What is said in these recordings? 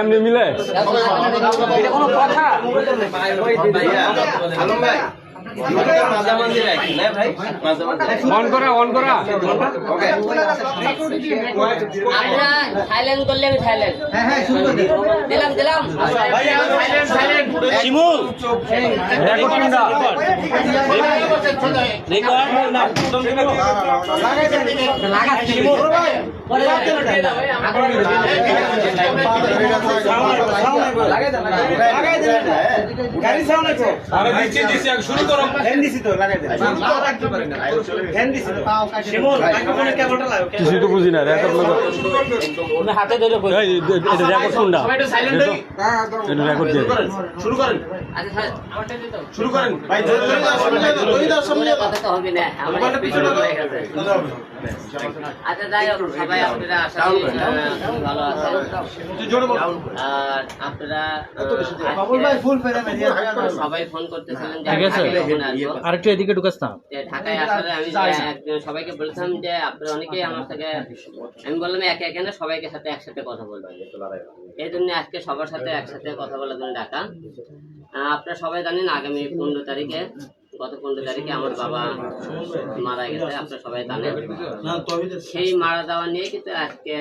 এমনি মিলে কোনো কথা অন করা সাইলেন্ট করলে আমি সাইলেন্ট দিলাম শিমুল শুরু করো কিছু তো বুঝি না হাতে ধরে এটা রেকর্ড কোনটা এটা রেকর্ড দিয়ে শুরু করেন ভাই কথা তো হবে না আমার পিছনে হয়ে গেছে আচ্ছা যাই হোক সবাই আপনারা আশা করি ভালো আছেন আর আপনারা সবাই ফোন করতেছিলেন আরেকটু এদিকে ঢুকাস না ঢাকায় আসলে আমি সবাইকে বলছিলাম যে আপনারা অনেকেই আমার সাথে আমি বললাম একে একে না সবাইকে সাথে একসাথে কথা বলবেন এই জন্য আজকে সবার সাথে একসাথে কথা বলার জন্য ডাকা আপনারা সবাই জানেন আগামী 15 তারিখে গত 15 তারিখে আমার বাবা মারা গেছে আপনারা সবাই জানেন সেই মারা যাওয়া নিয়ে কিন্তু আজকে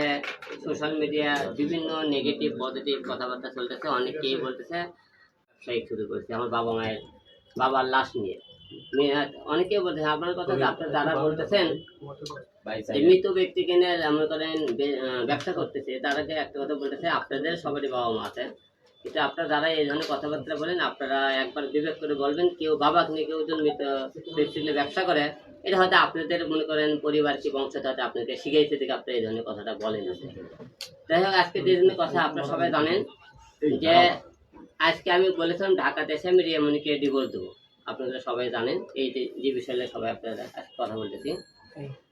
সোশ্যাল মিডিয়া বিভিন্ন নেগেটিভ পজিটিভ কথাবার্তা চলতেছে অনেকেই বলতেছে সেই শুরু করেছে আমার বাবার লাশ নিয়ে অনেকেই বলতেছে আপনার কথা আপনারা যারা বলতেছেন মৃত ব্যক্তিকে নিয়ে মনে করেন ব্যবসা করতেছে তাদেরকে একটা কথা বলতেছে আপনাদের সবারই বাবা মা আছে কিন্তু আপনারা যারা এই ধরনের কথাবার্তা বলেন আপনারা একবার বিবেক করে বলবেন কেউ বাবা নিয়ে কেউ যদি মৃত ব্যক্তি নিয়ে ব্যবসা করে এটা হয়তো আপনাদের মনে করেন পরিবার কি বংশটা হয়তো আপনাকে শিখাইছে থেকে আপনি এই ধরনের কথাটা বলেন যাই হোক আজকে যে ধরনের কথা আপনারা সবাই জানেন যে আজকে আমি বলেছিলাম ঢাকাতে এসে আমি রিয়ামণিকে ডিভোর্স দেবো আপনারা সবাই জানেন এই যে বিষয়ে সবাই আপনারা কথা বলতেছি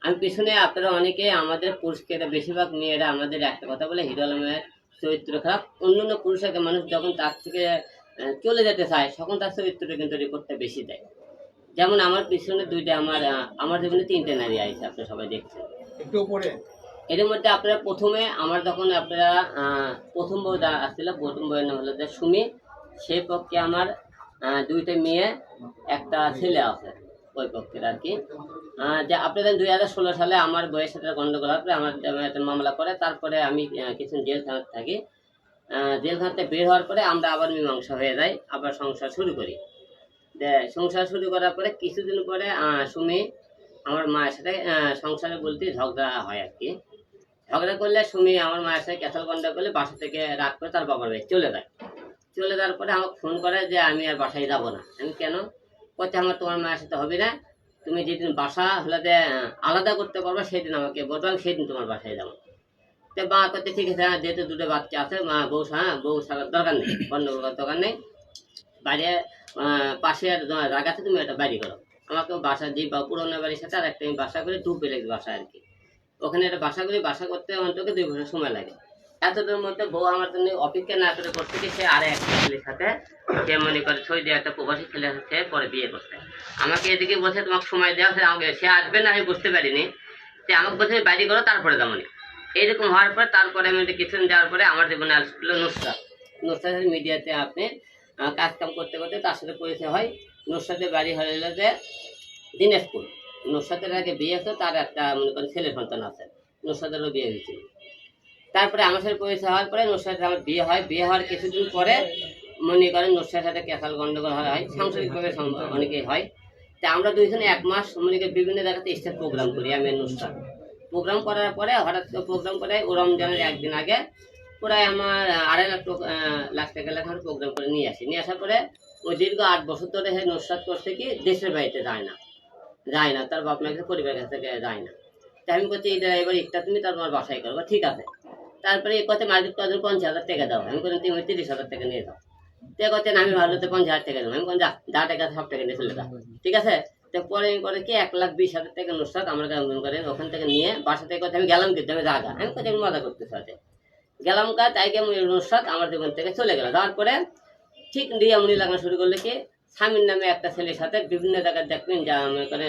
আমি পিছনে আপনারা অনেকে আমাদের পুরুষকে বেশিরভাগ মেয়েরা আমাদের একটা কথা বলে হিরো আলমের চরিত্র খারাপ অন্যান্য পুরুষকে মানুষ যখন তার থেকে চলে যেতে চায় তখন তার চরিত্রটা কিন্তু রিপোর্টটা বেশি দেয় যেমন আমার পিছনে দুইটা আমার জীবনে 3টে নারী আছে আপনারা সবাই দেখছেন একটু উপরে এর মধ্যে আপনারা প্রথমে আমার যখন আপনারা প্রথম বউ আসছিল প্রথম বউয়ের নাম হলো যে সুমি সেই পক্ষে আমার 2টে মেয়ে একটা ছেলে আছে ওই পক্ষের আর কি যে আপনাদের 2016 সালে আমার বয়সের সাথে গন্ডগোল হওয়ার পরে আমার একটা মামলা করে তারপরে আমি কিছু জেলখানাতে থাকি জেলখানাতে বের হওয়ার পরে আমরা আবার মীমাংসা হয়ে যাই আবার সংসার শুরু করি সংসার শুরু করার পরে কিছুদিন পরে সুমি আমার মায়ের সাথে সংসারে বলতে ঝগড়া হয় আর কি ঝগড়া করলে সুমি আমার মায়ের সাথে ক্যাসাল গন্ডা করলে বাসা থেকে রাগ করে তার বাবার বাড়ি চলে যাওয়ার পরে আমাকে ফোন করে যে আমি আর বাসায় যাব না আমি কেন করতে আমার তোমার মায়ের সাথে হবে না তুমি যেদিন বাসা হলে আলাদা করতে পারবে সেদিন আমাকে বলবো আমি সেদিন তোমার বাসায় যাবো তো মা করতে ঠিক আছে যেহেতু 2টো বাচ্চা আছে মা বউ সারার দরকার নেই গন্ডগোল করার দরকার নেই বাইরে পাশে জায়গা আছে তুমি একটা বাড়ি করো আমাকে বাসা যে পুরোনো বাড়ির সাথে আর একটা আমি বাসা করি 2 প্লেট বাসা আর কি ওখানে একটা বাসা করি বাসা করতে অন্তত 2 বছর সময় লাগে এতটার মধ্যে বউ আমার জন্য অপেক্ষা না করে করতে গিয়ে সে আর একটা ছেলের সাথে সে মনে করে ছয় দিয়ে একটা প্রবাসী ছেলে হচ্ছে পরে বিয়ে করতে আমাকে এদিকে বসে তোমাকে সময় দেওয়া হচ্ছে আমাকে সে আসবে না আমি বুঝতে পারিনি সে আমাকে বসে বাড়ি করো তারপরে তেমনই এইরকম হওয়ার পরে তারপরে আমি কিছুদিন যাওয়ার পরে আমার জীবনে আসলো নুসরাত মিডিয়াতে আপনি কাজ কাম করতে করতে তার সাথে পরিচয় হয় নুসরাতের বাড়ি হয়ে গেল যে দিনাজপুর নুসরাতের আগে বিয়ে হতো তার একটা মনে করেন ছেলে সন্তান আছে নুসরাতেরও বিয়ে হয়েছিল তারপরে আমার সাথে পরিচয় হওয়ার পরে নুসরাতের আমার বিয়ে হওয়ার কিছুদিন পরে মনে করেন নুসরাতের সাথে ক্যাসাল গন্ডগোল হয় সাংসারিকভাবে অনেকেই হয় তা আমরা দুইজনে 1 মাস মনে করি বিভিন্ন জায়গাতে স্টেজ প্রোগ্রাম করি আমি নুসরাত প্রোগ্রাম করার পরে হঠাৎ প্রোগ্রাম করে ও রমজানের একদিন আগে প্রায় আমার 2.5 লাখ টাকা লেখার প্রোগ্রাম করে নিয়ে আসার পরে ওই দীর্ঘ 8 বছর ধরে সে নুসরাত করছে কি দেশের বাড়িতে যায় না তার বাপ মাকে পরিবারের কাছ থেকে যায় না তাই আমি করছি এবার একটা তুমি তোমার বাসায় করবো ঠিক আছে তারপরে এই কথা মালিক তাদের 50,000 টাকা দাও আমি বললাম তুমি 30,000 টাকা নিয়ে যাও তো কথা আমি ভালো তো 50,000 টাকা দেবো আমি বললাম যা টাকা সব টাকা নিয়ে চলে যাও ঠিক আছে তো পরে আমি করে কি 1,20,000 টাকা নুসরাত আমরা কেমন করেন ওখান থেকে নিয়ে বাসা থেকে কথা আমি গেলাম কিন্তু আমি জায়গা আমি কথা আমি মজা করতে সাথে গেলাম কাজ তাই আমি নুসরাত আমার জীবন থেকে চলে গেল তারপরে ঠিক রিয়ামণি লাগানো শুরু করলে কি স্বামীর নামে একটা ছেলের সাথে বিভিন্ন জায়গায় দেখবেন যা মনে করে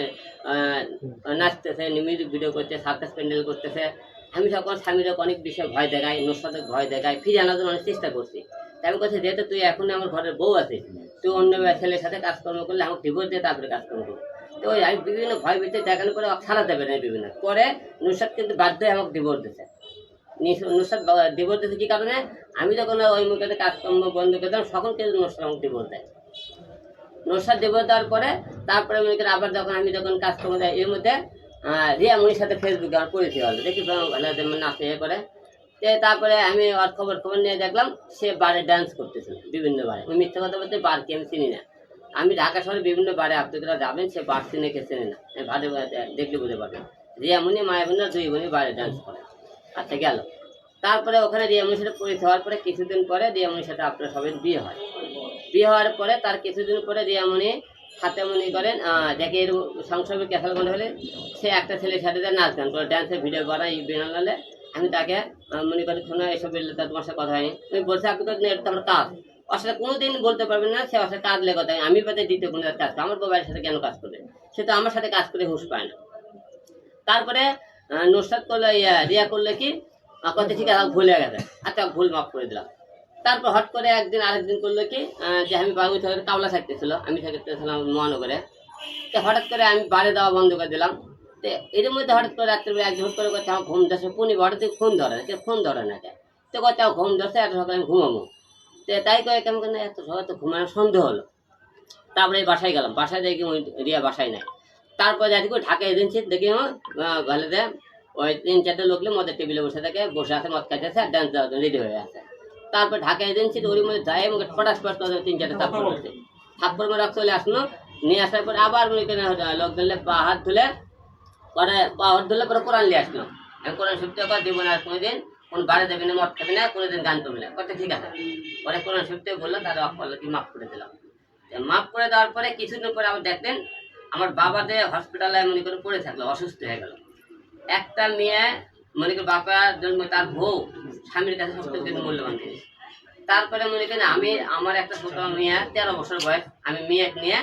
নাচতেছে মিউজিক ভিডিও করতে সার্কাস প্যান্ডেল করতেছে আমি তখন স্বামীর অনেক বিষয়ে ভয় দেখাই, নুসরাতকে ভয় দেখাই, ফিরে আনার জন্য অনেক চেষ্টা করছি। তাই আমি কথা, যেহেতু তুই এখন আমার ঘরের বউ আছে, তুই অন্য ছেলের সাথে কাজকর্ম করলে আমাকে ডিভোর্স দিয়ে তারপরে কাজকর্ম করবো। তো আমি বিভিন্ন ভয় ভীতি দেখানোর পরে ছাড়াতে পারি না বিভিন্ন। পরে নুসরাত কিন্তু বাধ্য হয়ে আমাকে ডিভোর্স দিয়েছে। নুসরাত ডিভোর্স দিয়েছে কি কারণে? আমি যখন ওই মুখে কাজকর্ম বন্ধ করে দিলাম, তখন কিন্তু নুসরাত আমাকে ডিভোর্স দেয়। নুসরাত ডিভোর্স দেওয়ার পরে তারপরে মনে করেন আবার যখন আমি যখন কাজকর্ম দেয়, এর মধ্যে রিয়া মনির সাথে ফেসবুকে আমার পরিচয় হলো, দেখি নাচে ইয়ে করে। তারপরে আমি ওর খবর নিয়ে দেখলাম সে বারে ডান্স করতেছিল বিভিন্ন বারে। আমি মিথ্যা কথা বলতে বার কি আমি চিনি না। আমি ঢাকা শহরে বিভিন্ন বারে আপনারা যাবেন, সে বার চিনে কে চেনে না, ভালো দেখলে বুঝতে পারবেন। রিয়ামণি মায়াবুনা দুই বোনই বারে ডান্স করে। আচ্ছা গেল। তারপরে ওখানে রিয়ামণির সাথে পরিচয় হওয়ার পরে কিছুদিন পরে রিয়ামণির সাথে আপনার সবাই বিয়ে হয়। বিয়ে হওয়ার পরে তার কিছুদিন পরে রিয়ামণি হাতে মনে করেন দেখে এর সংসারে ক্যাসাল মনে হলে সে একটা ছেলের সাথে নাচ গান করে, ডান্সের ভিডিও করাই বেনালে। আমি তাকে মনে করি শোনা এসব তোমার সাথে কথা হয়নি। তুমি বলছে আপনি তো এটা আমার কাজ, ওর সাথে কোনোদিন বলতে পারবেন না সে ওর সাথে কাজ লেগে কথা। আমি পাতে দ্বিতীয় কোনো কাজ, আমার বাবার সাথে কেন কাজ করবে? সে তো আমার সাথে কাজ করে হুঁশ পায় না। তারপরে নুসরাত করলে রিয়া করলে কি কথা, ঠিক আছে ভুলে গেছে, আচ্ছা ভুল মাফ করে দিলাম। তারপর হট করে একদিন আরেকদিন করলো কি যে আমি বাবু কাওলা থাকতেছিল, আমি থাকতেছিলাম মহানগরে। তো হঠাৎ করে আমি বাড়ি দেওয়া বন্ধ করে দিলাম। তো এর মধ্যে হঠাৎ করে রাত্রে একদিন হট করে করছে আমার ঘুম ধরছে, পুনি হঠাৎ ফোন ধরে না, ফোন ধরে না কে, তো কথা ঘুম ধরছে এত সকালে আমি ঘুমাবো। তো তাই করে কেমন কেন এত সকালে তো ঘুমানোর সন্দেহ হলো। তারপরে বাসায় গেলাম, বাসায় দেখি ওই রিয়া বাসায় নাই। তারপরে দেখি ঢাকা এজেন্সি দেখি ভালোতে ওই 3-4টে লোকলে মদের টেবিলে বসে থাকে, বসে আছে মদ খাইতেছে আর ডান্স দেওয়ার জন্য রেডি হয়ে আছে। তারপর ঢাকা এজেন্সিতে ওর মধ্যে যায় আমাকে ফটাস ফটাস 3-4টে থাপ্পড় করছে। থাপ্পড় মেরে চলে আসলো, নিয়ে আসার পরে আবার মনে করেন লোক ধরলে পা হাত ধুলে পরে পা হাত ধুলে পরে কোরআন নিয়ে আসলো। আমি কোরআন শিখতে দেবো না, আর কোনোদিন কোন বাড়ি দেবে না, মদ খাবি না, কোনোদিন গান করবি না, কথা ঠিক আছে। পরে কোরআন শিখতে বললো, তারা অফ করলো কি মাফ করে দিলাম। মাফ করে দেওয়ার পরে কিছুদিন পরে আবার দেখলেন আমার বাবা যে হসপিটালে মনে করে পড়ে থাকলো, অসুস্থ হয়ে গেল। একটা মেয়ে মনে করি বাবার জন্ম, তার বউ স্বামীর কাছে সবথেকে কিন্তু মূল্যবান জিনিস। তারপরে মনে করেন আমি আমার একটা ছোট মেয়ে 13 বছর বয়স, আমি মেয়ে নিয়ে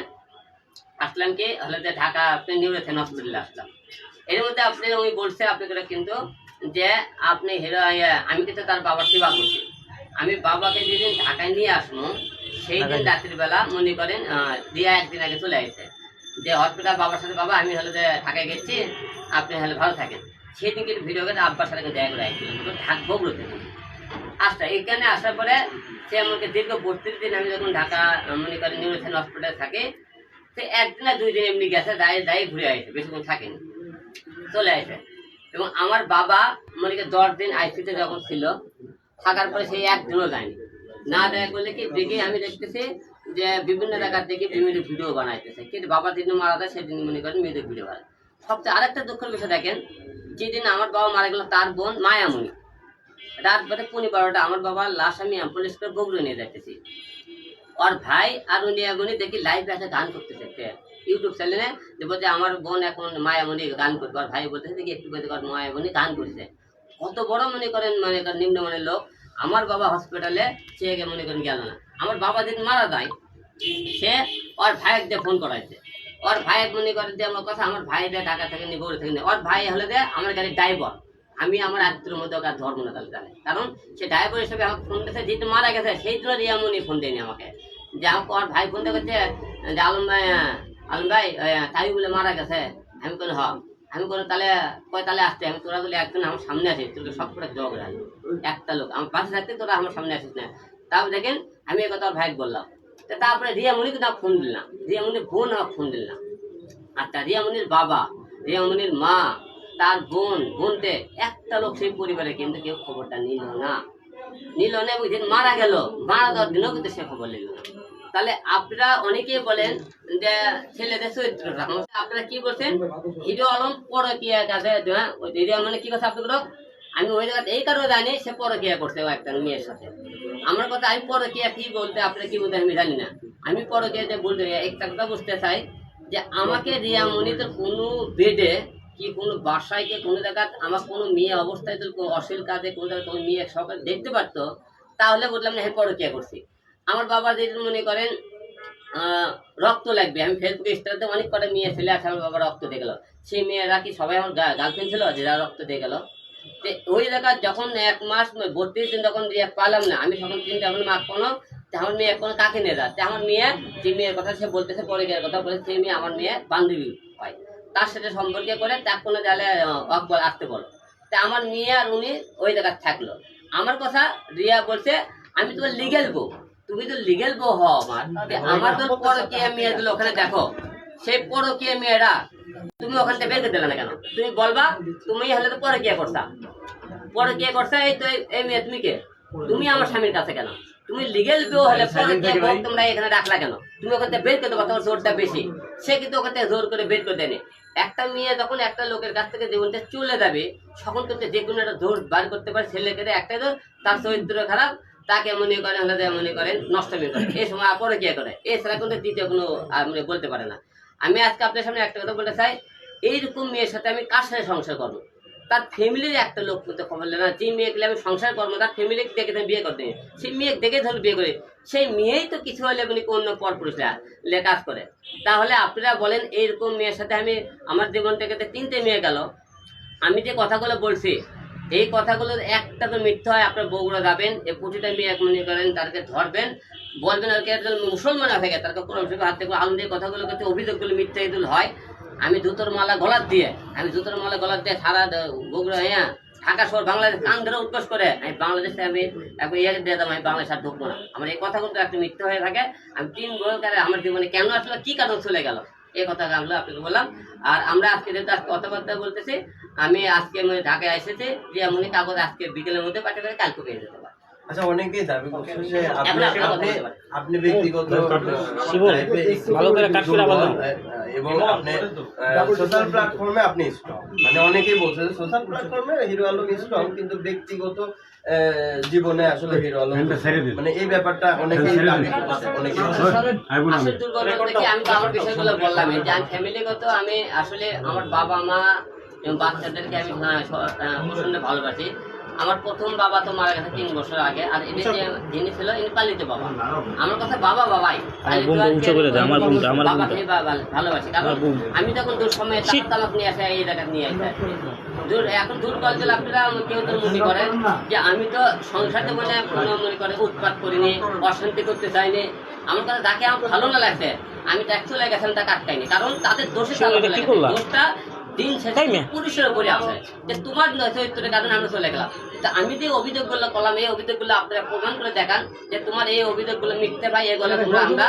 আসলাম কি হলে যে ঢাকা নিউরোথেন হসপিটালে আসলাম। এর মধ্যে আপনি উনি বলছে আপনাদের কিন্তু যে আপনি হিরো, আমি কিন্তু তার বাবার সেবা করছি। আমি বাবাকে যেদিন ঢাকায় নিয়ে আসবো সেই দিন রাত্রিবেলা মনে করেন দিয়া একদিন আগে চলে আসছে যে হসপিটাল বাবার সাথে, বাবা আমি হলে যে ঢাকায় গেছি, আপনি হলে ভালো থাকেন। সেই দিন কিন্তু ভিডিও করে আব্বার সাথে দেখা করে আসছিলাম, ঢাকবো বলতে আসটা। এখানে আসার পরে সে আমাকে দীর্ঘ 32 দিন আমি যখন ঢাকা মনে করেন নিউরোথেন হসপিটালে থাকি, সে 1 দিন আর 2 দিন এমনি গেছে, দাঁড়িয়ে ঘুরে আসে, বেশিক্ষণ থাকেনি, চলে আসে। এবং আমার বাবা মনে করেন 10 দিন আইসিতে যখন ছিল, থাকার পরে সেই একদিনও যায়নি। না দেখা করলে কি দেখি আমি দেখতেছি যে বিভিন্ন জায়গার থেকে বিভিন্ন ভিডিও বানাইতেছে, কিন্তু বাবা যেদিন মারা যায় সেদিন মনে করেন মেয়েদের ভিডিও বানায়। সবচেয়ে আরেকটা দুঃখের বিষয় দেখেন, যেদিন আমার বাবা মারা গেল তার বোন মায়ামণি রাত বাদে 12:30 আমার বাবার লাশ আমি অ্যাম্বুলেন্স করে বগুড়া নিয়ে যাইতেছি। ওর ভাই আর উনি দেখি লাইভে আছে গান করতেছে ইউটিউব চ্যানেলে, যে বলছে আমার বোন এখন মায়ামণি গান করবে। ওর ভাই বলতেছে দেখি একটু বলতে মায়ামণি গান করছে। কত বড় মনে করেন নিম্নমানের লোক। আমার বাবা হসপিটালে সে মনে করেন গেল না। আমার বাবা যেদিন মারা যায় সে ওর ভাইয়ের দিয়ে ফোন করাইছে। ওর ভাই মনে করেন যে আমার কথা, আমার ভাই দিয়ে ঢাকা থেকে নিয়ে বলে থেকে নিয়ে, ওর ভাই হলে যে আমার গাড়ির ড্রাইভার। আমি আমার আত্মীয়ের মধ্যে ওকে ধর্ম না তাহলে জানে, কারণ সে ড্রাইভার হিসেবে আমাকে ফোন দিয়েছে, যেহেতু মারা গেছে সেই জন্য রিয়ামণি ফোন দেয়নি আমাকে। যে আমাকে ওর ভাই ফোন দিয়ে করছে যে আলম ভাই তাই বলে মারা গেছে। আমি কোনো আমি কোনো তাহলে কয় তাহলে আসতে, আমি তোরা বলে একজন আমার সামনে আসিস, তোকে সব করে জগ রাখবো। একটা লোক আমার পাশে থাকতে তোরা আমার সামনে আসিস না। তারপর দেখেন আমি এই কথা ওর ভাই বললাম। তারপরে রিয়ামণিকে না ফোন দিলাম, রিয়ামণির বোন আমাকে ফোন দিলাম। আচ্ছা রিয়ামণির বাবা, রিয়ামণির মা, তার বোনতে একটা লোক সেই পরিবারে কিন্তু কেউ খবরটা নিল না। এবং যেদিন মারা গেল, মারা দেওয়ার দিনও কিন্তু সে খবর নিল না। তাহলে আপনারা অনেকেই বলেন যে ছেলেদের চরিত্রটা, আপনারা কি বলছেন হিরো আলম পরকীয়া কাজে, মানে কি কথা আপনাদের, আমি ওই জায়গাতে এই কারণে জানি সে পরকীয়া করছে একটা মেয়ের সাথে। আমার কথা আমি পরকীয়া কি বলতে আপনারা কি বলতে আমি জানি না। আমি পরকীয়াতে বলতে একটা কথা বুঝতে চাই যে আমাকে রিয়ামণিতে কোনো বেডে কি কোনো বাসায় কি কোনো জায়গায় আমার কোনো মেয়ে অবস্থায় যদি অশ্লীল কাজে কোনো জায়গায় কোনো মেয়ে সকালে দেখতে পারতো, তাহলে বললাম না হ্যাঁ পরকীয়া করছি। আমার বাবা যেদিন মনে করেন রক্ত লাগবে, আমি ফেসবুকে স্টারতে অনেক কটা মেয়ে ছেলে আছে, আমার বাবা রক্ত দিয়ে গেল। সেই মেয়েরা কি সবাই আমার গার্লফ্রেন্ড ছিল যারা রক্ত দিয়ে গেল? ওই জায়গায় যখন 1 মাস 32 দিন যখন রিয়া পালাম না, আমি তখন চিন্তা ভাবলাম মা কোনো আমার মেয়ে কোনো কাকে নিয়ে যাচ্ছে, আমার মেয়ে যে মেয়ের কথা সে বলতেছে পরে গিয়ে কথা বলে, সেই মেয়ে আমার মেয়ে বান্ধবী হয়, তার সাথে সম্পর্কে করে তার কোনো জালে আসতে বলো। তা আমার মেয়ে আর উনি ওই জায়গায় থাকলো। আমার কথা রিয়া বলছে আমি তোমার লিগেল বউ, তুমি তো লিগেল বউ হও আমার তো পরকীয়া মেয়ে দিল ওখানে দেখো, সেই পরকীয়া মেয়েরা তুমি ওখান থেকে বের করে দিলে না কেন? তুমি বলবা তুমি হলে তো পরকীয়া করছা, পরকীয়া করছা, এই তো এই মেয়ে তুমি কে? তুমি আমার স্বামীর কাছে কেন? তুমি লিগেল বউ হলে পরকীয়া বউ তোমরা এখানে রাখলা কেন? তুমি ওখান থেকে বের করে দেবো, তোমার জোরটা বেশি। সে কিন্তু ওখান থেকে জোর করে বের করে দেয়নি। একটা মেয়ে যখন একটা লোকের কাছ থেকে জীবনটা চলে যাবে, তখন কিন্তু যে কোনো একটা জোর বার করতে পারে। ছেলেকে একটাই জোর, তার চরিত্র খারাপ, তাকে মনে করেন হলে মনে করেন নষ্টমী করে, এই সময় পরকীয়া করে, এছাড়া কিন্তু দ্বিতীয় কোনো বলতে পারে না। আমি আজকে আপনার সামনে একটা কথা বলতে চাই, এইরকম মেয়ের সাথে আমি কার সাথে সংসার করবো? তার ফ্যামিলির একটা লোক কিন্তু খবর না, যে মেয়ে গেলে আমি সংসার করবো তার ফ্যামিলি দেখে বিয়ে করতে, সেই মেয়ে দেখে ধরে বিয়ে করে, সেই মেয়েই তো কিছু হলে মানে অন্য পরপুরুষরা কাজ করে। তাহলে আপনারা বলেন এইরকম মেয়ের সাথে আমি আমার জীবন থেকে 3টে মেয়ে গেল। আমি যে কথাগুলো বলছি এই কথাগুলোর একটা তো মিথ্যা হয়, আপনার বউগুলো যাবেন এই প্রতিটা মেয়ে এক মনে করেন তাদেরকে ধরবেন, বলবেন আর কি একজন মুসলমান হয়ে গেছে, তারকে কোনো হাত থেকে আলম দিয়ে কথাগুলো করতে অভিযোগগুলো মিথ্যা এগুলো হয়। আমি জুতোর মালা গলার দিয়ে সারা বগুড়া ঢাকা শহর বাংলাদেশ কান ধরে উৎকোষ করে আমি বাংলাদেশে আমি একবার ইয়ে দিয়ে দাম, আমি বাংলাদেশ আর ঢুকবো না। আমার এই কথাগুলো একটা মিথ্যা হয়ে থাকে। আমি 3 বছর আমার জীবনে কেন আসলে কি কারণ চলে গেল এই কথা আমরা আপনাকে বললাম। আর আমরা আজকে যেহেতু আজকে কথাবার্তা বলতেছি, আমি আজকে ঢাকায় এসেছি, যেমনই কাগজ আজকে বিকেলের মধ্যে পাঠিয়ে করে কালকে পেয়ে যেতে পারে। আচ্ছা, অনেকেই দাবি করছে যে আপনি ব্যক্তিগত ভালো করে কাট করে আবার দাও। এবং আপনি সোশ্যাল প্ল্যাটফর্মে আপনি স্ট্রং, মানে অনেকেই বলছে যে সোশ্যাল প্ল্যাটফর্মে হিরো আলম স্ট্রং, কিন্তু ব্যক্তিগত জীবনে আসলে হিরো আলম, মানে এই ব্যাপারটা অনেকেই দাবি করছে। অনেকেই আসলে দুর্বল বলতে কি, আমি তো আমার বিষয়গুলো বললাম যে আমি ফ্যামিলিগত, আমি আসলে আমার বাবা মা এবং বাচ্চাদেরকে আমি প্রচন্ড ভালোবাসি। আমার প্রথম বাবা তো মারা গেছে 3 বছর আগে, আর যিনি ছিল ইনি পালিত বাবা। আমার কথা বাবাই ভালোবাসি, কারণ আমি তখন দূর সময় তামাক নিয়ে আসে, এই জায়গা নিয়ে আসে এখন দূর করতে আপনারা কেউ তো মনে করেন যে আমি তো সংসারে মনে মনে করে উৎপাত করিনি, অশান্তি করতে চাইনি। আমার কথা যাকে আমার ভালো না লাগছে আমি ট্যাক্স চলে গেছিলাম, তাকে আটকাইনি, কারণ তাদের দোষে দোষটা দিন শেষে পুরুষের উপরে আসে যে তোমার চরিত্রের কারণে আমরা চলে গেলাম। তা আমি যে অভিযোগগুলো করলাম এই অভিযোগগুলো আপনারা প্রমাণ করে দেখান যে তোমার এই অভিযোগগুলো মিথ্যে ভাই, এগুলো আমরা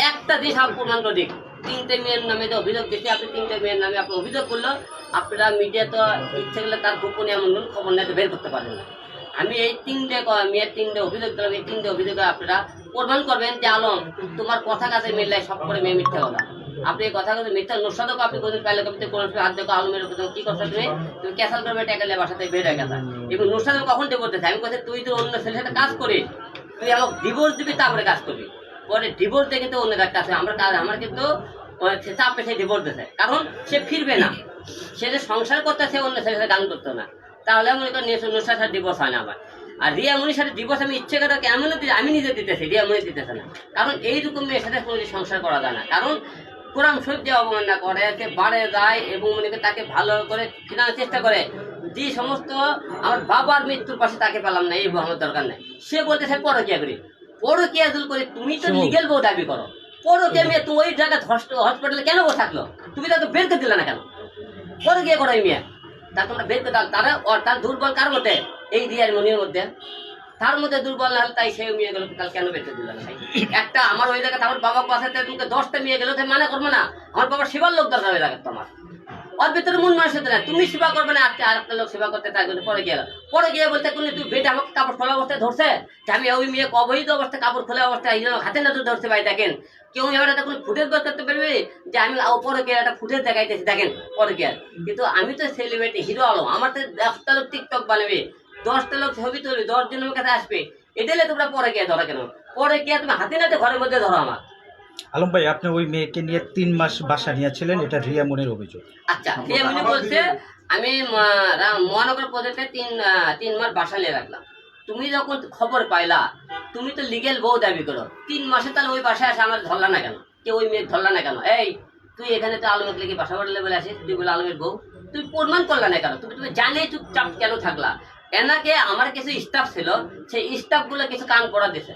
একটা জিনিস প্রমাণ করে দিই। 3টে মেয়ের নামে যে অভিযোগ দিচ্ছি, আপনি 3টে মেয়ের নামে আপনি অভিযোগ করলো, আপনারা মিডিয়া তো ইচ্ছে করলে তার গোপনে এমন খবর নিয়ে বের করতে পারেন না। আমি এই 3টে মেয়ের 3টে অভিযোগ দিলাম, এই 3টে অভিযোগে আপনারা প্রমাণ করবেন যে আলম তোমার কথা কাজে মিললাই সব করে মেয়ে মিথ্যে কথা। আপনি এই কথা কিন্তু মিথ্যা নসাদক আপনি কোনদিন পাইলে কবিতে কোন হাত দেখো আলমের উপর কি করছো তুমি ক্যাসাল করবে টাকালে বাসাতে বের হয়ে গেছে। এবং নসাদক কখন দিয়ে করতেছে আমি কথা তুই তো অন্য ছেলের সাথে কাজ করিস, তুই আমাকে ডিভোর্স দিবি তারপরে কাজ করবি, পরে ডিভোর্স দিয়ে কিন্তু অন্য একটা আছে আমরা কাজ আমার কিন্তু চাপে সে ডিভোর্স দিতে, কারণ সে ফিরবে না, সে যে সংসার করতেছে অন্য ছেলের সাথে গান করতো না, তাহলে মনে করেন নসার সাথে ডিভোর্স হয় না আমার। আর রিয়ামনির সাথে ডিভোর্স আমি ইচ্ছে করে কেমন আমি নিজে দিতেছি, রিয়ামনি দিতেছে না, কারণ এইরকম মেয়ের সাথে কোনো সংসার করা যায় না। কারণ কোরআন শরীফ যে অবমাননা করে, সে বাড়ে যায় এবং মনে করে তাকে ভালো করে ফিরানোর চেষ্টা করে। যে সমস্ত আমার বাবার মৃত্যুর পাশে তাকে পেলাম না, এই আমার দরকার নেই, সে বলতেছে পরকীয়া করি, পরকীয়া দুল করে তুমি তো লিগেল বউ দাবি করো, পরকীয়া মেয়ে তুমি ওই জায়গায় হসপিটালে কেন বসে থাকলো, তুমি তাকে বের করে দিলে না কেন? পরকীয়া করো এই মেয়ে, তা তোমরা বের করে তারা তার দুর্বল কার মধ্যে? এই রিয়ার মনির মধ্যে, তার মধ্যে দুর্বল না হলে তাই সেই মেয়ে গেল কাল কেন বেঁচে দিল না? একটা আমার ওই জায়গায় আমার বাবা পাশাতে তোমাকে 10টা মেয়ে গেল মানে করবো না, আমার বাবার সেবার লোক দরকার হয়ে লাগে তোমার, ওর ভিতরে মন মানুষের না, তুমি সেবা করবে না, আর একটা লোক সেবা করতে থাকবে। পরে গিয়ে বলতে কোন তুই বেটা আমাকে কাপড় খোলা অবস্থায় ধরছে, আমি ওই মেয়ে অবৈধ অবস্থায় কাপড় খোলা অবস্থায় হাতে না ধরছে ভাই, দেখেন কেউ এবার একটা কোনো ফুটেজ বের করতে পারবে যে আমি পরে গিয়ে একটা ফুটেজ দেখাইতেছি, দেখেন পরে গিয়ে। কিন্তু আমি তো সেলিব্রিটি হিরো আলম, আমার তো 10টা লোক টিকটক বানাবে, 10টা লোক ছবি তুলবে, 10 জন আমার কাছে আসবে, এটালে তোমরা পরে গিয়ে ধরা কেন? পরে গিয়ে তুমি হাতে নাতে ঘরের মধ্যে ধরো আমার। আলম ভাই, আপনি ওই মেয়েকে নিয়ে 3 মাস বাসা নিয়েছিলেন, এটা রিয়া মনির অভিযোগ। আচ্ছা, রিয়া মনি বলছে আমি মহানগর প্রজেক্টে 3 মাস বাসা নিয়ে রাখলাম। তুমি যখন খবর পাইলা তুমি তো লিগেল বউ দাবি করো, 3 মাসে তাহলে ওই বাসায় আসে আমার ধরলা না কেন? কেউ ওই মেয়ে ধরলা না কেন? এই তুই এখানে তো আলমের লেগে বাসা বাড়লে বলে আসিস, তুই বলে আলমের বউ, তুমি প্রমাণ করলা না কেন? তুমি জানে চুপচাপ কেন থাকলা? এনাকে আমার কিছু স্টাফ ছিল, সেই স্টাফ গুলো কিছু কান পড়া দিছে,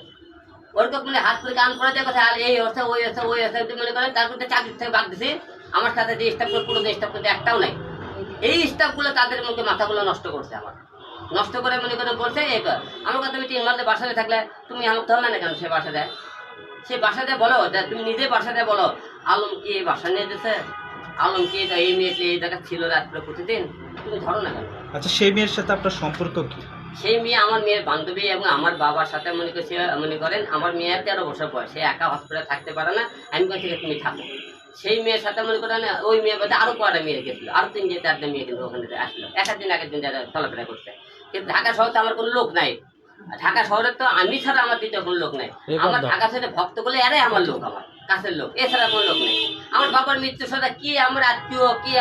ওরকম মানে হাত করে কান পড়া দেওয়া কথা, আর এই হচ্ছে ওই হচ্ছে ওই হচ্ছে মনে করেন। তারপর চাকরি থেকে বাদ দিছে। আমার সাথে যে স্টাফ গুলো, পুরো স্টাফ কিন্তু একটাও নাই। এই স্টাফ গুলো তাদের মধ্যে মাথাগুলো নষ্ট করছে, আমার নষ্ট করে মনে করেন বলছে আমার কথা, তুমি 3 মাসে বাসায় থাকলে তুমি আমাকে ধরলে না কেন? সে বাসা দেয়, সে বাসা দেয় বলো, তুমি নিজে বাসা দেয় বলো, আলম কি এই বাসা নিয়ে দিছে, আলম কি এই মেয়েকে এই জায়গা ছিল রাত্রে প্রতিদিন, তুমি ধরো না কেন? আচ্ছা, সেই মেয়ের সাথে আপনার সম্পর্ক কি? সেই মেয়ে আমার মেয়ের বান্ধবী এবং আমার বাবার সাথে মনে করেন আমার মেয়ের 13 বছর বয়স, সে একা হসপিটালে থাকতে পারে না। আমি বলছি তুমি থাকো। সেই মেয়ের সাথে মনে করেন ওই মেয়ের বাদে আরো কয়টা মেয়ে গেছিল, আরো 3-4টা মেয়ে কিন্তু ওখানে আসলো, এক একদিন যারা চলাফেরা করছে। কিন্তু ঢাকা শহরে তো আমার কোনো লোক নাই, ঢাকা শহরে তো আমি ছাড়া আমার দ্বিতীয় কোনো লোক নাই। আমার ঢাকা শহরে ভক্ত বলে এরাই আমার লোক, আমার কাছের লোক, এছাড়া কোনো লোক নেই। আমার বাবার মৃত্যুর সাথে কি আমার আত্মীয়, কি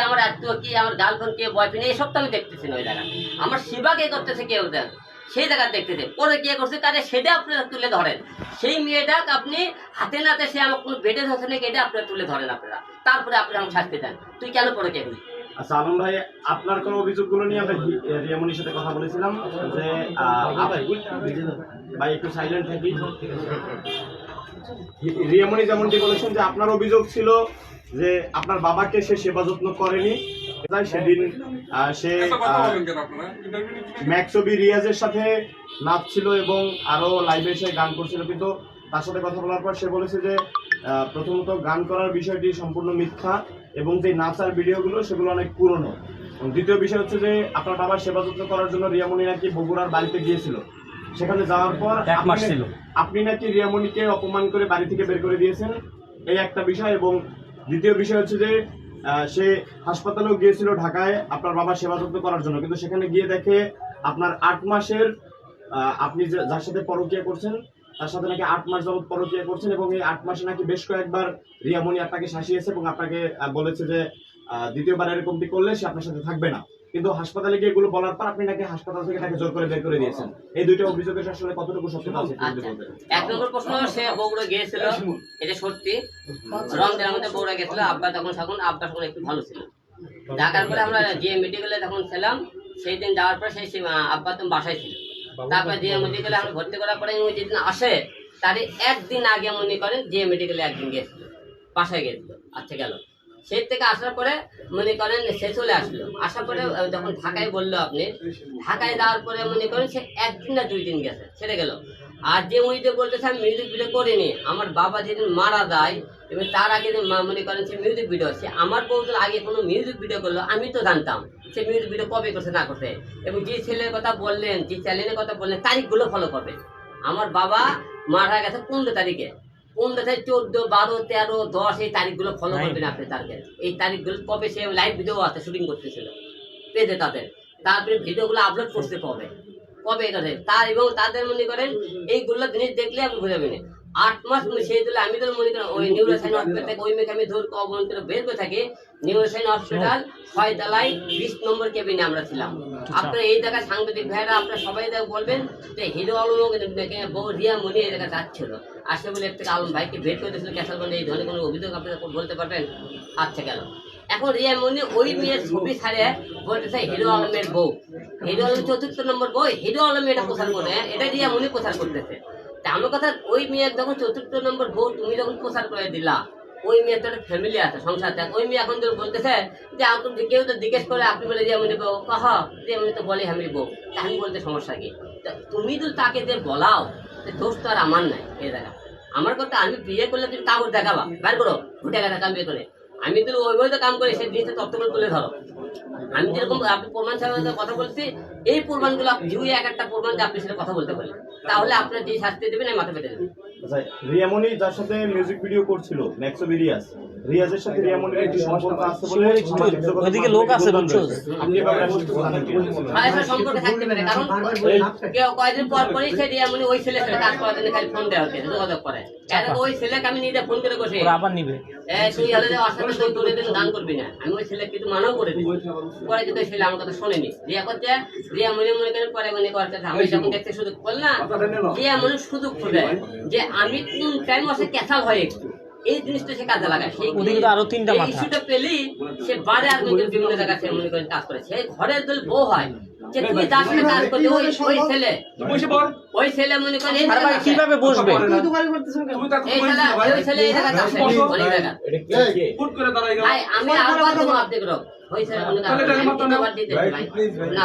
আমার গার্লফ্রেন্ড, কে বয়ফ্রেন্ড, এইসব তো আমি দেখতেছি না ওই জায়গায়। আমার সেবা কে করতেছে কেউ দেন, সেই জায়গা দেখতেছে। পরে কে করছে কাজে সেটা আপনারা তুলে ধরেন। সেই মেয়েটাকে আপনি হাতে নাতে, সে আমার কোনো বেডে ধরছে নাকি, এটা আপনারা তুলে ধরেন আপনারা, তারপরে আপনারা আমাকে শাস্তি দেন। তুই কেন পরে কে বলি? আচ্ছা আলম ভাই, আপনার কোনো অভিযোগগুলো নিয়ে আমরা রিয়ামনির সাথে কথা বলেছিলাম যে ভাই একটু সাইলেন্ট থাকি। রিয়ামনি যেমনটি বলেছেন যে আপনার অভিযোগ ছিল যে আপনার বাবাকে সে সেবা যত্ন করেনি, তাই সেদিন সে ম্যাক্সবি রিয়াজের সাথে নাচছিল এবং আরো লাইভে এসে গান করছিল, কিন্তু তার সাথে কথা বলার পর সে বলেছে যে প্রথমত গান করার বিষয়টি সম্পূর্ণ মিথ্যা এবং যে নাচার ভিডিওগুলো সেগুলো অনেক পুরনো। দ্বিতীয় বিষয় হচ্ছে যে আপনার বাবার সেবা যত্ন করার জন্য রিয়ামনি নাকি বগুড়ার বাড়িতে গিয়েছিল, সেখানে যাওয়ার পর 1 মাস ছিল, আপনি নাকি রিয়ামনিকে অপমান করে বাড়ি থেকে বের করে দিয়েছেন, এই একটা বিষয়। এবং দ্বিতীয় বিষয় হচ্ছে যে সে হাসপাতালেও গিয়েছিল ঢাকায় আপনার বাবার সেবা যত্ন করার জন্য, কিন্তু সেখানে গিয়ে দেখে আপনার 8 মাসের আপনি যার সাথে পরকীয়া করছেন তার সাথে নাকি 8 মাস যাবত পরকীয়া করছেন, এবং এই 8 মাসে নাকি বেশ কয়েকবার রিয়ামনি আপনাকে শাসিয়েছে এবং আপনাকে বলেছে যে দ্বিতীয়বার এরকমটি করলে সে আপনার সাথে থাকবে না। কিন্তু হাসপাতালে গিয়ে এগুলো বলার পর আপনি নাকি হাসপাতাল থেকে তাকে জোর করে বের করে দিয়েছেন। এই দুইটা অভিযোগের আসলে কতটুকু সত্যতা আছে? এক নম্বর প্রশ্ন, সে বগুড়া গিয়েছিল, এটা সত্যি। রমজানের মধ্যে বগুড়া গেছিল, আব্বা তখন একটু ভালো ছিল। ঢাকার পরে আমরা যে মেডিকেলে তখন ছিলাম, সেই দিন যাওয়ার পর সেই আব্বা তো বাসায় ছিল। তারপরে যে মেডিকেলে আমরা ভর্তি করার পরে যেদিন আসে তারই একদিন আগে মনে করেন যে মেডিকেলে একদিন গেছিল, বাসায় গেছিল। আচ্ছা গেল, সেই থেকে আসার পরে মনে করেন সে চলে আসলো। আসার পরে যখন ঢাকায় বললো, আপনি ঢাকায় যাওয়ার পরে মনে করেন সে 1 দিন না 2 দিন গেছে, ছেড়ে গেল। আর যে উনিতে বলতেছে আমি মিউজিক ভিডিও করিনি, আমার বাবা যেদিন মারা যায় এবং তার আগে মনে করেন সে মিউজিক ভিডিও, সে আমার বউদের আগে কোনো মিউজিক ভিডিও করলো আমি তো জানতাম সে মিউজিক ভিডিও কবে করছে না করছে। এবং যে ছেলের কথা বললেন, যে চ্যানেলের কথা বললেন, তারিখগুলো ফলো করবে। আমার বাবা মারা গেছে 15 তারিখে, 15 থেকে 14, 12, 13, 10 এই তারিখগুলো ফলো করবেন আপনি। তাদের এই তারিখগুলো কবে সে লাইভ ভিডিও আছে, শুটিং করতেছিল পেজে তাদের, তারপরে ভিডিওগুলো আপলোড করতে পাবে কবে করে তার। এবং তাদের মনে করেন এইগুলো জিনিস দেখলে আপনি বুঝাবেন। 8 মাস সেই দিলে আমি তো মনে করেন ওই নিউরোসাইন হসপিটাল থেকে ওই মেয়েকে আমি ধর অবলম্বন করে বের করে থাকি। নিউরোসাইন হসপিটাল 6 তলায় 20 নম্বর কেবিনে আমরা ছিলাম। আপনারা এই জায়গায় সাংবাদিক ভাইরা আপনারা সবাই বলবেন যে হিরো আলম বউ রিয়ামনি এই জায়গায় যাচ্ছিল, আসলে বলে থেকে আলম ভাইকে বের করে দিয়েছিল ক্যাসালগঞ্জে, এই ধরনের কোনো অভিযোগ আপনারা বলতে পারবেন? আচ্ছা গেল, এখন রিয়ামনি ওই মেয়ের ছবি ছাড়ে বলতেছে হিরো আলমের বউ, হিরো আলম 4র্থ নম্বর বই, হিরো আলম এটা প্রচার করে, এটা রিয়ামনি প্রচার করতেছে। আমার কথা, ওই মেয়ের যখন 4র্থ নম্বর বউ তুমি যখন প্রচার করে দিলা, ওই মেয়ের তো একটা ফ্যামিলি আছে, সংসার আছে। ওই মেয়ে এখন যখন বলতেছে যে আপনি কেউ তো জিজ্ঞেস করে আপনি বলে রিয়ামনি বউ, হ্যাঁ রিয়ামনি তো বলে আমি বউ, আমি বলতে সমস্যা কি? তুমি তো তাকে যে বলাও, দোষ তো আর আমার নাই এই জায়গা। আমার কথা, আমি বিয়ে করলে তুমি কাগজ দেখাবা, বের করো ভোটে টাকা কাম বিয়ে করে, আমি তো ওইভাবে তো কাম করি, সেই জিনিসটা তথ্যগুলো তুলে ধরো। আমি যেরকম আপনি প্রমাণ ছাড়া কথা বলছি, এই প্রমাণগুলো জুয়ে এক একটা প্রমাণ আপনি সেটা কথা বলতে পারেন, তাহলে আপনার যে শাস্তি দেবেন আমি মাথা পেতে দেবেন। রিয়ামনি যার সাথে মিউজিক ভিডিও করছিল ম্যাক্সবি রিয়াজের সাথে রিয়ামনির একটি সম্পর্ক আছে বলে ওইদিকে লোক আছে বুঝছো, আপনি ব্যাপারে সম্পর্কে থাকতে পারে, কারণ কেউ কয়েকদিন পর পরই সে রিয়ামনি ওই ছেলের সাথে কাজ করার জন্য খালি ফোন দেওয়া হচ্ছে, যোগাযোগ করে। ওই ছেলেকে আমি নিজে ফোন করে বসে আবার নিবে তুই হলে যে অসাথে তুই তোর দিন গান করবি না, আমি ওই ছেলে কিন্তু মানাও করে দিই, পরে কিন্তু ছেলে আমার কথা শোনেনি। রিয়া করছে, রিয়া মনে মনে করেন পরে মনে করছে আমি যখন দেখতে সুযোগ করল না, রিয়া মনে সুযোগ খুঁজে যে আমি কোন টাইম আছে ক্যাসাল হয় একটু এই জিনিসটা সে কাজে লাগায় সেই ওদিকে তো আরো তিনটা এই মাথা। ইস্যুটা পেলেই সে বারে আর বিভিন্ন জায়গায় সে মনে করেন কাজ করে সে ঘরের দল বউ হয় যে তুমি যার সাথে কাজ করতে ওই ছেলে মনে করেন এই জায়গায় আসে। কিভাবে বসবে এই ছেলে ওই ছেলে এই জায়গায় আসে অনেক জায়গায় ভাই আমি আবার দেবো আপনি গ্রহ ওই ছেলে মনে করেন আমি দ্বিতীয়বার দিতেছি ভাই না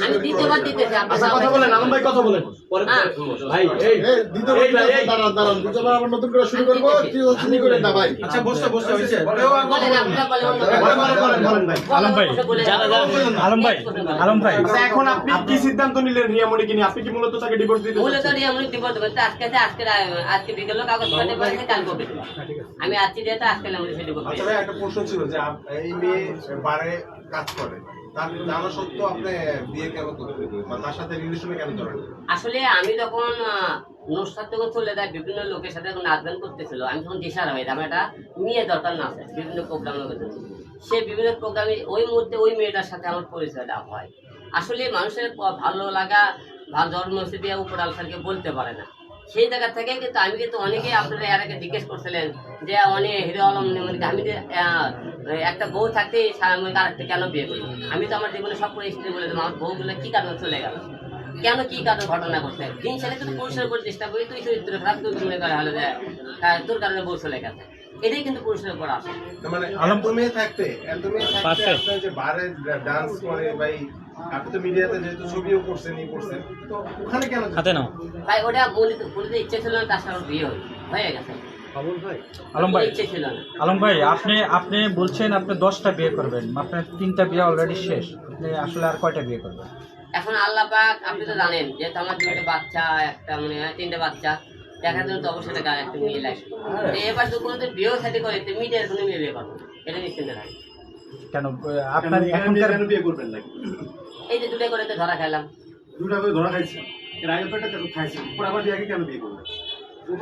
আমি দ্বিতীয়বার দিতেছি আপনি কথা বলেন আলম ভাই কথা বলেন হ্যাঁ। ভাই এই আচ্ছা বসতে হয়েছে বলেন আপনারা বলেন বলেন ভাই আলম ভাই, আলম ভাই আচ্ছা এখন আপনি কি সিদ্ধান্ত নিলেন রিয়ামণিকে নিয়ে আপনি কি মূলত তাকে ডিভোর্স দিতে মূলত চাচ্ছেন? রিয়ামণি ডিভোর্স দেবেন তো আজকে বিকেল কাগজ পাঠিয়ে বলেছে কাল করবে আমি আজকে দিয়ে তো আজকে আমি সেটা করবো আচ্ছা ভাই একটা প্রশ্ন ছিল যে এই মেয়ে বারে কাজ করে তার জানা সত্ত্বেও আপনি বিয়ে কেন করলেন বা তার সাথে রিলেশনে কেন জড়ালেন? আসলে আমি যখন নুসরাত যখন চলে যায় বিভিন্ন লোকের সাথে যখন নাচ গান করতেছিল আমি তখন দিশারা হয়ে আমার একটা মেয়ে দরকার না আছে বিভিন্ন প্রোগ্রামে সেই বিভিন্ন প্রোগ্রামে ওই মুহূর্তে ওই মেয়েটার সাথে আমার পরিচয়টা হয় আসলে মানুষের ভালো লাগা ভালো জন্ম দিয়ে উপর আলসারকে বলতে পারে না সেই জায়গা থেকে কিন্তু আমি কিন্তু অনেকেই আপনারা এর আগে জিজ্ঞেস করছিলেন যে অনেক হিরো আলম মানে আমি যে একটা বউ থাকতে আরেকটা কেন বিয়ে করি আমি তো আমার জীবনে সব পরিস্থিতি বলে দেবো আমার বউগুলো কি কারণে চলে গেল কেন কি কারণে ঘটনা করতে দিন শেষে কিন্তু পুরুষের উপর চেষ্টা করি তুই চরিত্র খারাপ তুই মনে করা হলো যে তোর কারণে বউ চলে গেছে এটাই কিন্তু পুরুষের উপর আসে মানে এত মেয়ে থাকতে আপনার যে বারে ডান্স করে ভাই আপনি তো মিডিয়াতে যেহেতু ছবিও করছেন তো ওখানে কেন হাতে নাও ভাই ওটা বলিতে ইচ্ছে ছিল না তার সাথে বিয়ে হয়ে গেছে আলম ভাই, ইচ্ছে ছিল না আলম ভাই আপনি বলছেন আপনি 10টা বিয়ে করবেন, আপনার 3টা বিয়ে অলরেডি শেষ, আপনি আসলে আর কয়টা বিয়ে করবেন? এখন আল্লাহ পাক আপনি তো জানেন যেহেতু আমার দুটো বাচ্চা একটা মানে তিনটে বাচ্চা দেখার জন্য তো অবশ্যই টাকা একটা মেয়ে লাগবে তো এবার তো কোনোদিন বিয়েও সাথে করে তো মিডিয়ার কোনো মেয়ে বিয়ে করবো না। এটা নিশ্চিন্ত থাকে কেন আপনার এখনকার কেন বিয়ে করবেন নাকি এই যে দুটো করে তো ধরা খেলাম দুটা করে ধরা খাইছে এর আগে তো একটা খাইছে পর আবার বিয়ে কেন বিয়ে করবেন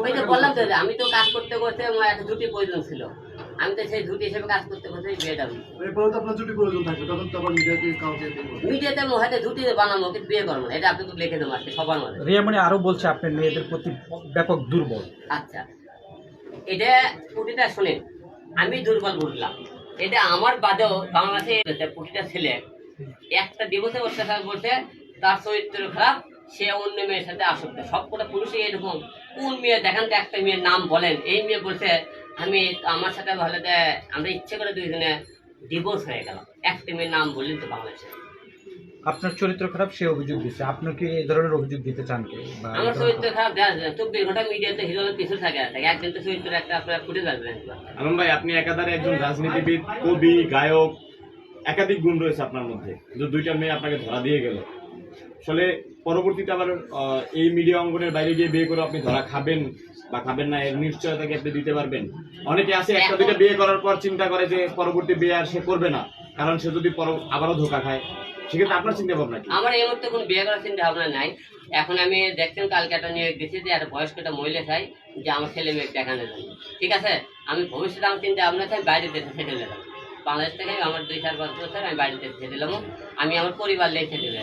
ওই তো বললাম তো যে আমি তো কাজ করতে করতে আমার একটা জুটি প্রয়োজন ছিল আমি তো সেই জুটি হিসেবে কাজ করতে করতে বিয়েটা এরপরে তো আপনার জুটি প্রয়োজন থাকবে তখন তো আবার মিডিয়াতে কাউকে মিডিয়াতে হয়তো জুটি বানাবো কিন্তু বিয়ে করবো না এটা আপনি তো লিখে দেবো আজকে সবার মধ্যে রিয়ামণি আরো বলছে আপনি মেয়েদের প্রতি ব্যাপক দুর্বল। আচ্ছা এটা প্রতিটা শোনেন আমি দুর্বল বুঝলাম এটা আমার বাদেও বাংলাদেশে প্রতিটা ছেলে একটা দিবসে অত্যাচার করছে তার চরিত্র খারাপ সে অন্য মেয়ের সাথে আসক্ত সবকটা পুরুষই এরকম কোন মেয়ে দেখান তো একটা মেয়ের নাম বলেন এই মেয়ে বলছে আমি আমার সাথে ভালো আমরা ইচ্ছে করে দুইজনে ডিভোর্স হয়ে গেল একটা মেয়ের নাম বললেন তো বাংলাদেশে আপনার চরিত্র খারাপ সে অভিযোগ দিচ্ছে, আপনি কি এই ধরনের অভিযোগ দিতে চান কি? বা আমার চরিত্র খারাপ 24 ঘন্টা মিডিয়াতে হিরো পিছু থাকে একদিন তো চরিত্র একটা আপনার ফুটে যাবে আলম ভাই আপনি একাধারে একজন রাজনীতিবিদ কবি গায়ক একাধিক গুণ রয়েছে আপনার মধ্যে যে দুইটা মেয়ে আপনাকে ধরা দিয়ে গেল আসলে পরবর্তীতে আবার এই মিডিয়া অঙ্গনের বাইরে গিয়ে বিয়ে করে আপনি ধরা খাবেন বা খাবেন না এর নিশ্চয়তা কি আপনি দিতে পারবেন? অনেকে আছে একটা দুইটা বিয়ে করার পর চিন্তা করে যে পরবর্তী বিয়ে আর সে করবে না কারণ সে যদি আবারও ধোকা খায় সেক্ষেত্রে আপনার চিন্তা ভাবনা কি? আমার এই মুহূর্তে কোনো বিয়ে করার চিন্তা ভাবনা নাই এখন আমি দেখছেন কালকে একটা নিয়োগ দিচ্ছি যে একটা বয়স্ক একটা মহিলা চাই যে আমার ছেলে মেয়ে দেখানোর জন্য ঠিক আছে আমি ভবিষ্যতে আমার চিন্তা ভাবনা চাই বাইরে দেশে সেটেল হলাম বাংলাদেশ থেকে আমার 2-4 বছর আমি বাইরে দেশে সেটেল হলাম আমি আমার পরিবার নিয়ে সেটেল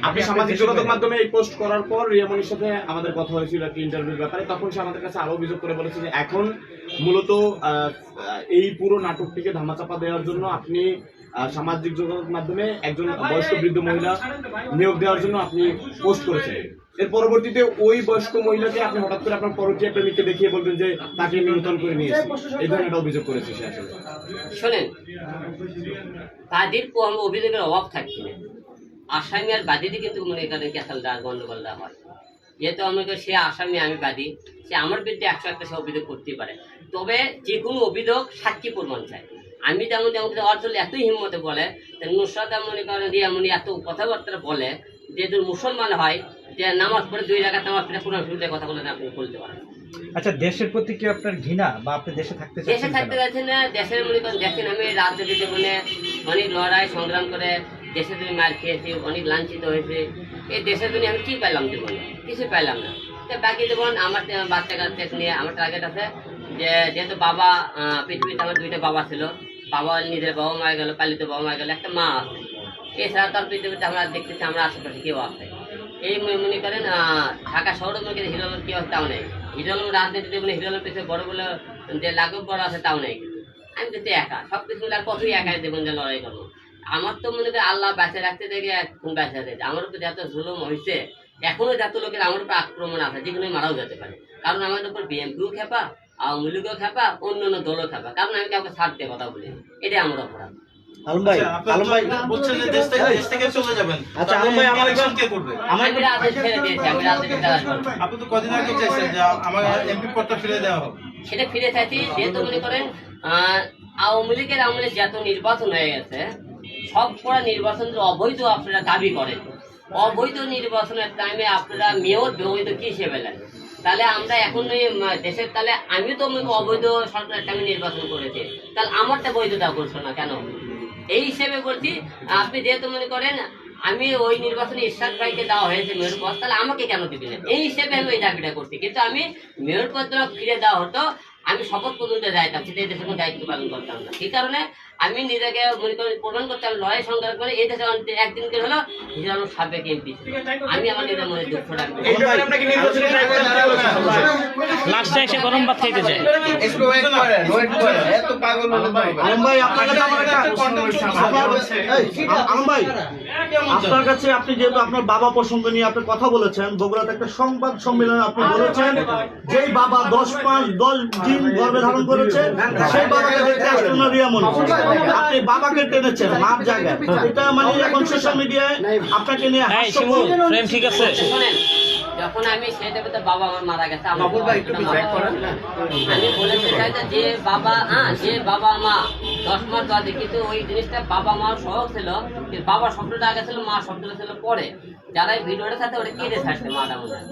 আপনি সামাজিক যোগাযোগ মাধ্যমে এই পোস্ট করার পর রিয়ামণির সাথে আমাদের কথা হয়েছিল একটা ইন্টারভিউর ব্যাপারে তখন সে আমাদের কাছে আরো অভিযোগ করে বলেছে যে এখন মূলত এই পুরো নাটকটিকে ধামাচাপা দেওয়ার জন্য আপনি সামাজিক যোগাযোগ মাধ্যমে একজন বয়স্ক বৃদ্ধ মহিলা নিয়োগ দেওয়ার জন্য আপনি পোস্ট করেছেন এর পরবর্তীতে ওই বয়স্ক মহিলাকে আপনি হঠাৎ করে আপনার পরকীয়া প্রেমিককে দেখিয়ে বলবেন যে তাকে নিয়ন্ত্রণ করে নিয়েছে এই ধরনের একটা অভিযোগ করেছে সে আসলে শোনেন তাদের অভিযোগের অভাব থাকছে না আসামি আর বাদীতে কিন্তু মনে করেন ক্যাসালটা গন্ডগোলটা হয় যেহেতু আমাকে সে আসামি আমি বাদী সে আমার বিরুদ্ধে 101টা সে অভিযোগ করতেই পারে তবে যে কোনো অভিযোগ সাক্ষী প্রমাণ চায় আমি যেমন অর্থ এতই হিম্মতে বলে নুসরাত মনে করেন রিয়ামণি এত কথাবার্তা বলে যে মুসলমান হয় যে নামাজ পড়ে 2 রাকাত নামাজ পড়ে কোরআন শরীফে কথা বলে আপনি বলতে পারেন। আচ্ছা দেশের প্রতি কি আপনার ঘৃণা বা আপনি দেশে থাকতে চাচ্ছেন? দেশে থাকতে যাচ্ছেন না দেশের মনে করেন দেখেন আমি রাজনীতিতে মানে অনেক লড়াই সংগ্রাম করে দেশের জন্য মার খেয়েছি অনেক লাঞ্ছিত হয়েছে এই দেশের জন্য আমি কি পাইলাম জীবনে কিছু পাইলাম না বাকি জীবন আমার বাচ্চা কাচ্চা নিয়ে আমার টার্গেট আছে যে যেহেতু বাবা পৃথিবীতে আমার 2টা বাবা ছিল বাবা নিজের বাবা মারা গেল পালিত বাবা মারা গেল একটা মা আছে এছাড়া তার পৃথিবীতে আমরা দেখতেছি আমরা আশেপাশে কেউ আছে এই মনে করেন ঢাকা শহরে মনে করেন হিরো আলম কি হয় তাও নেই। হিরো আলম রাজনীতিতে মানে হিরো আলম পেছনে বড় বলে যে লাঘব বড় আছে তাও নেই। আমি কিন্তু একা সব কিছু মিলে আর কতই একাই দেবেন যে লড়াই করবো। আমার তো মনে করি আল্লাহ বেঁচে রাখতে দেখে এখন বেঁচে আছে। আমার উপর যত জুলুম হয়েছে এখনো যত লোকের আমার উপর আক্রমণ আছে যেগুলো মারাও যেতে পারে। কারণ আমাদের উপর বিএনপিও খেপা, আওয়ামী লীগও খেপা, অন্য অন্য দলও খেপা। কারণ আমি কাউকে ছাড় দিয়ে কথা বলি, এটাই আমার অপরাধ। আলম ভাই, আলম ভাই বলছেন যে দেশ থেকে চলে যাবেন। আচ্ছা আলম ভাই, আমার ইলেকশন কে করবে? আমি রাজনীতি ছেড়ে দিয়েছি, আমি রাজনীতি আসবো। আপনি তো কদিন আগে চাইছেন যে আমার এমপি পদটা ফিরে দেওয়া হোক। সেটা ফিরে চাইছি যেহেতু মনে করেন আওয়ামী লীগের আমলে যত নির্বাচন হয়ে গেছে সব করা নির্বাচন অবৈধ আপনারা দাবি করেন। অবৈধ নির্বাচনের টাইমে আপনারা মেয়র বৈধ কি হিসেবে নেন? তাহলে আমরা এখন দেশের তাহলে আমি তো অবৈধ সরকারের টাইমে নির্বাচন করেছি, তাহলে আমারটা বৈধতা করছো না কেন? এই হিসেবে বলছি আপনি যেহেতু মনে করেন আমি ওই নির্বাচনে ইরশাদ ভাইকে দেওয়া হয়েছে মেয়র পদ, তাহলে আমাকে কেন দিবেন? এই হিসেবে আমি ওই দাবিটা করছি। কিন্তু আমি মেয়র পদটা ফিরে দেওয়া হতো, আমি শপথ পর্যন্ত যাইতাম, সেটা এই দেশে কোনো দায়িত্ব পালন করতাম না। সেই কারণে আমি নিজেকে মনে করি প্রমাণ করতে আমি লড়াই সংগ্রাম করে এই দেশে একদিন করে হলো হিরো আলম সাবেক এমপি। আমি আমার নিজের মনে দুঃখ রাখবো। লাস্টে এসে গরম ভাত খাইতে চাই। একটু ওয়েট করেন, ওয়েট করেন, এত পাগল হলে তো হবে না। আলম ভাই, আপনার কাছে আমার একটা আলম ভাই, আপনার কাছে আপনি যেহেতু আপনার বাবা প্রসঙ্গ নিয়ে আপনি কথা বলেছেন, বগুড়াতে একটা সংবাদ সম্মেলনে আপনি বলেছেন যেই বাবা 10 দিন গর্ভে ধারণ করেছে সেই বাবাকে দেখতে আসতো না রিয়ামণি। আপনি বাবাকে টেনেছেন মার জায়গায়, এটা মানে এখন সোশ্যাল মিডিয়ায় আপনাকে নিয়ে ঠিক আছে। শোনেন, যখন আমি সেটা পেতে বাবা আমার মারা গেছে, আমি বলেছি যে বাবা মা 10 মাস বাদে, কিন্তু ওই জিনিসটা বাবা মার সহ ছিল, কিন্তু বাবা শব্দটা আগে ছিল, মা শব্দটা ছিল পরে। যারা এই ভিডিওটা থাকে ওটা কেটে থাকছে মাটা মনে হয়।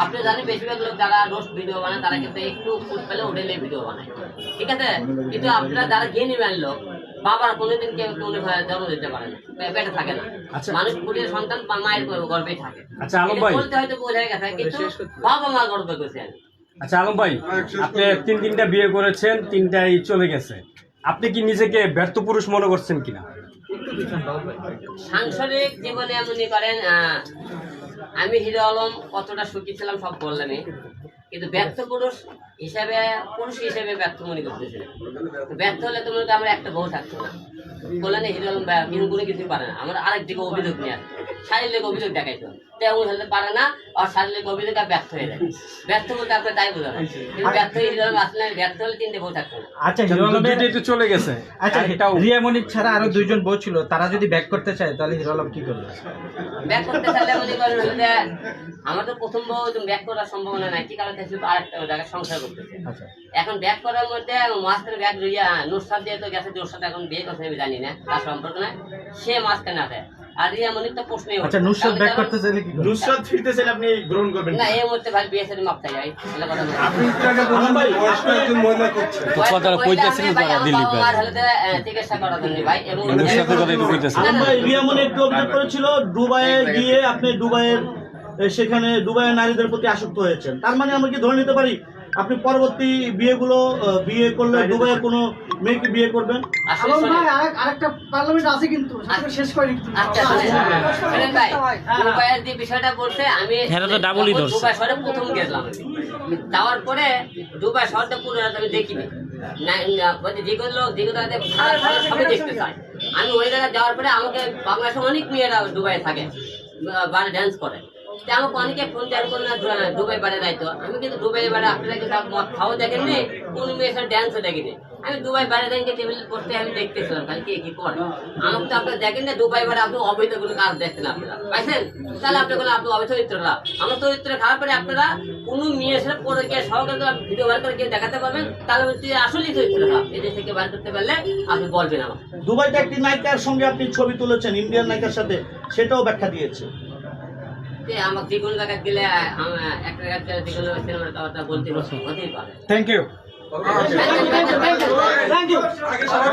আপনি জানেন বেশিরভাগ লোক যারা রোস্ট ভিডিও বানায় তারা কিন্তু একটু ফুট পেলে ওটাই ভিডিও বানায়, ঠিক আছে? কিন্তু আপনারা যারা গেনি ম্যান লোক, বাবার কোনোদিন কেউ কোনো জন্ম দিতে পারে না, পেটে থাকে না। মানুষ পুরীর সন্তান মায়ের গর্বেই থাকে। আচ্ছা আলম ভাই, বলতে হয়তো বোঝা গেছে, কিন্তু বাবা মা গর্ব করছে। আচ্ছা আলম ভাই, আপনি তিনটা বিয়ে করেছেন, তিনটাই চলে গেছে। আপনি কি নিজেকে ব্যর্থ পুরুষ মনে করছেন কিনা? সাংসারিক জীবনে মনে করেন আমি হিরো আলম কতটা সুখী ছিলাম সব বললামই, কিন্তু ব্যর্থ পুরুষ হিসাবে ব্যর্থ মনে করতেছি। ব্যর্থ হলে তো মনে করি আমার একটা বউ থাকতো না। বললেন হিরো আলম কিন্তু কোনো কিছুই পারে না। আমার আরেক দিকে অভিযোগ নিয়ে আসে, শারীরিক অভিযোগ দেখাইতো, তেমন হলে পারে না। আর শারীরিক অভিযোগ আর ব্যর্থ হয়ে যায়। ব্যর্থ বলতে আপনার তাই বোঝা না, কিন্তু ব্যর্থ হিরো আলম আসলে ব্যর্থ হলে 3টে বউ থাকতো না। আচ্ছা, হিরো আলমের তো চলে গেছে। আচ্ছা, রিয়ামণি ছাড়া আরো 2 জন বউ ছিল, তারা যদি ব্যাক করতে চায় তাহলে হিরো আলম কি করবে? ব্যাক করতে চাইলে মনে করেন যে আমার তো প্রথম বউ ব্যাক করার সম্ভাবনা নাই, কি কারণ আরেকটা জায়গায় সংসার করতেছে। এখন ব্যাক করার মধ্যে মাঝখানে ব্যাক রইয়া নুসরাত দিয়ে তো গেছে, ওর সাথে এখন বিয়ে করছে আমি জানি না, তার সম্পর্ক নাই, সে মাঝখানে আছে। আর রিয়ামণির তো প্রশ্নই আচ্ছা, নুসরাত ব্যাক করতে চাইলে কি? নুসরাত ফিরতে চাইলে আপনি গ্রহণ করবেন না? এই মুহূর্তে ভাই বিয়ে সাথে মাপ চাই ভাই, এটা কথা না। আপনি একটু আগে বললেন ভাই বয়স্ক একজন মহিলা করছে। কথাটা কইতেছিলেন তারা দিলীপ ভাই। আর হলে চিকিৎসা করার জন্য ভাই, এবং নুসরাতের কথাই তো কইতেছিলেন। আলম ভাই, রিয়ামণি একটু অভিযোগ করেছিল দুবাইয়ে গিয়ে আপনি সেখানে দুবাইয়ের নারীদের প্রতি আসক্ত হয়েছেন। তার মানে আমরা কি ধরে নিতে পারি আপনি পরবর্তী বিয়ে করলে দুবাইয়ের কোনো মেয়েকে বিয়ে করবেন? আরেকটা পার্লামেন্ট আছে কিন্তু শেষ করে আচ্ছা শুনেন ভাই, দুবাইয়ের যে বিষয়টা বলছে, আমি দুবাই শহরে প্রথম গেলাম। যাওয়ার পরে দুবাই শহরটা পুরো আমি দেখিনি, যেগুলো সবাই দেখতে চাই। আমি ওই জায়গায় যাওয়ার পরে আমাকে বাংলাদেশে অনেক মেয়েরা দুবাই থাকে, বারে ড্যান্স করে। আমাকে অনেকে ফোন দেন করে না দুবাই বারে যাইতো। আমি কিন্তু দুবাই বারে আপনারা কিন্তু মদ খাওয়া দেখেননি, কোন মেয়ের সাথে ড্যান্সও দেখিনি। আমি দুবাই বারে দেখে টেবিল করতে আমি দেখতেছিলাম তাহলে কে কি করে। আমাকে তো আপনারা দেখেন না দুবাই বারে আপনি অবৈধ কোনো কাজ দেখছেন আপনারা, পাইছেন? তাহলে আপনি কোনো আপনি অবৈধ চরিত্রটা আমার চরিত্র খারাপ করে আপনারা কোনো মেয়ের সাথে পরে গিয়ে সহকারে ভিডিও বার করে কেউ দেখাতে পারবেন, তাহলে আসলেই চরিত্র খারাপ। এদের থেকে বার করতে পারলে আপনি বলবেন আমার। দুবাইতে একটি নায়িকার সঙ্গে আপনি ছবি তুলেছেন, ইন্ডিয়ান নায়িকার সাথে, সেটাও ব্যাখ্যা দিয়েছে। আমাকে যে কোনো জায়গায় গেলে একটা জায়গায় যে কোনো সিনেমাটা বলতে হতেই পারে। Thank you.